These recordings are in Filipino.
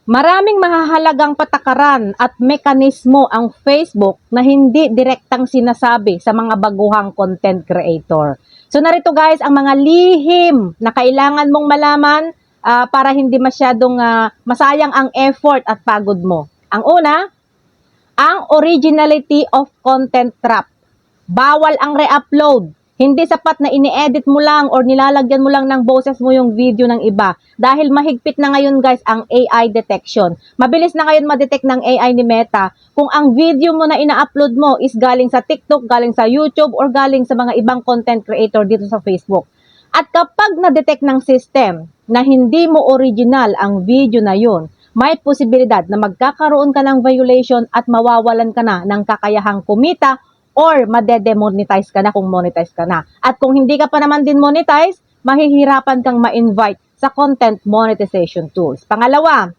Maraming mahahalagang patakaran at mekanismo ang Facebook na hindi direktang sinasabi sa mga baguhang content creator. So narito guys ang mga lihim na kailangan mong malaman para hindi masyadong masayang ang effort at pagod mo. Ang una, ang originality of content trap. Bawal ang re-upload. Hindi sapat na ini-edit mo lang or nilalagyan mo lang ng boses mo yung video ng iba. Dahil mahigpit na ngayon guys ang AI detection. Mabilis na ngayon ma-detect ng AI ni Meta kung ang video mo na ina-upload mo is galing sa TikTok, galing sa YouTube, or galing sa mga ibang content creator dito sa Facebook. At kapag na-detect ng system na hindi mo original ang video na yun, may posibilidad na magkakaroon ka ng violation at mawawalan ka na ng kakayahang kumita or madedemonetize ka na kung monetize ka na. At kung hindi ka pa naman din monetize, mahihirapan kang ma-invite sa content monetization tools. Pangalawa,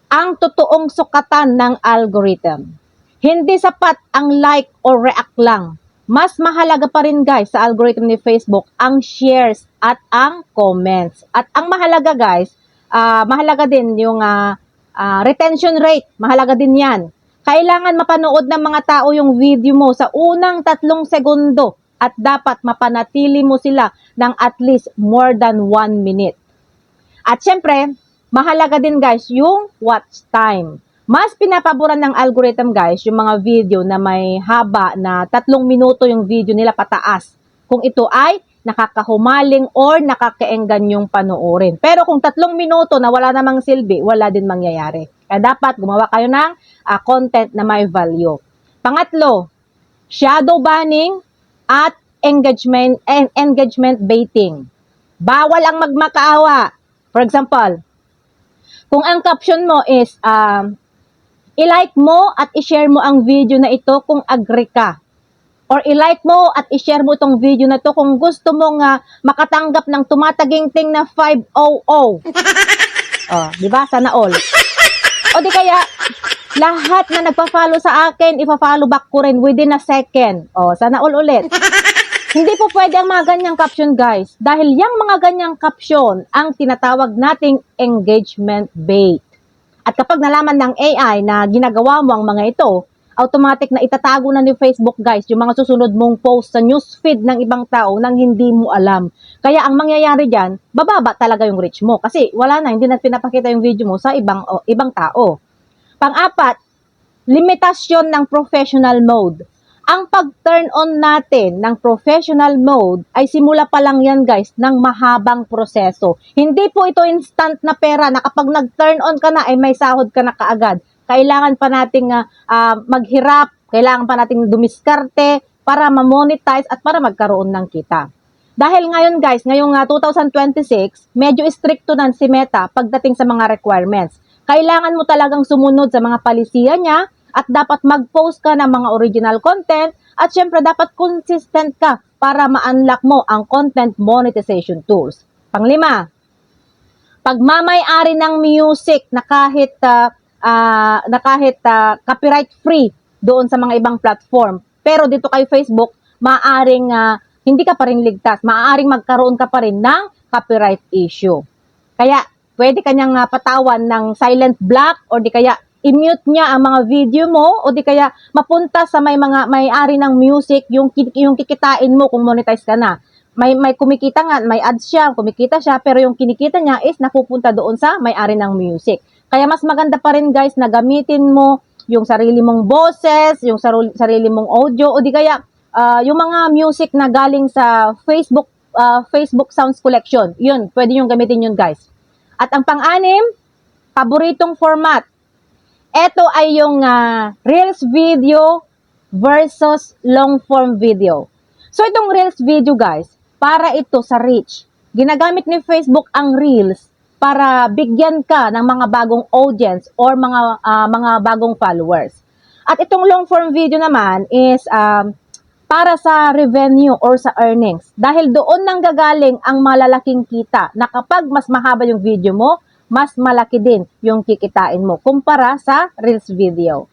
ang totoong sukatan ng algorithm. Hindi sapat ang like or react lang. Mas mahalaga pa rin guys sa algorithm ni Facebook ang shares at ang comments. At ang mahalaga guys, mahalaga din yung retention rate. Mahalaga din yan. Kailangan mapanood ng mga tao yung video mo sa unang 3 segundo at dapat mapanatili mo sila ng at least more than 1 minute. At syempre, mahalaga din guys yung watch time. Mas pinapaboran ng algorithm guys yung mga video na may haba na 3 minuto yung video nila pataas. Kung ito ay nakakahumaling or nakakaenggan yung panoorin. Pero kung 3 minuto na wala namang silbi, wala din mangyayari. Kaya dapat gumawa kayo ng content na may value. Pangatlo, shadow banning at engagement baiting. Bawal ang magmakaawa. For example, kung ang caption mo is i-like mo at i-share mo ang video na ito kung agree ka. Or i-like mo at i-share mo itong video na to kung gusto mong makatanggap ng tumataginting na 500. Oh, di ba? Sana all. O di kaya, lahat na nagpa-follow sa akin, ipa-follow back ko rin within a second. O, sana all ulit. Hindi po pwede ang mga ganyang caption guys. Dahil yung mga ganyang caption ang tinatawag nating engagement bait. At kapag nalaman ng AI na ginagawa mo ang mga ito, automatic na itatago na ni Facebook guys yung mga susunod mong post sa newsfeed ng ibang tao nang hindi mo alam. Kaya ang mangyayari dyan, bababa talaga yung reach mo. Kasi wala na, hindi na pinapakita yung video mo sa ibang tao. Pang-apat, limitasyon ng professional mode. Ang pag-turn on natin ng professional mode ay simula pa lang yan guys ng mahabang proseso. Hindi po ito instant na pera na kapag nag-turn on ka na ay may sahod ka na kaagad. Kailangan pa nating maghirap, kailangan pa nating dumiskarte para ma-monetize at para magkaroon ng kita. Dahil ngayon guys, ngayong 2026, medyo stricto na si Meta pagdating sa mga requirements. Kailangan mo talagang sumunod sa mga palisiya niya at dapat mag-post ka ng mga original content at syempre dapat consistent ka para ma-unlock mo ang content monetization tools. Panglima, pagmamay-ari ng music na kahit copyright free doon sa mga ibang platform. Pero dito kay Facebook, maaaring hindi ka pa rin ligtas. Maaaring magkaroon ka pa rin ng copyright issue. Kaya pwede kanyang patawan ng silent block or di kaya i-mute niya ang mga video mo o di kaya mapunta sa may-ari ng music yung kikitain mo kung monetize ka na. May kumikita nga, may ads siya, kumikita siya, pero yung kinikita niya is napupunta doon sa may-ari ng music. Kaya mas maganda pa rin guys na gamitin mo yung sarili mong boses, yung sarili mong audio, o di kaya yung mga music na galing sa Facebook Sounds Collection. Yun, pwede yung gamitin yun guys. At ang pang-anim, paboritong format. Ito ay yung Reels video versus long form video. So itong Reels video guys, para ito sa reach. Ginagamit ni Facebook ang Reels para bigyan ka ng mga bagong audience or mga bagong followers. At itong long form video naman is para sa revenue or sa earnings. Dahil doon nang gagaling ang malalaking kita na kapag mas mahaba yung video mo, mas malaki din yung kikitain mo kumpara sa Reels video.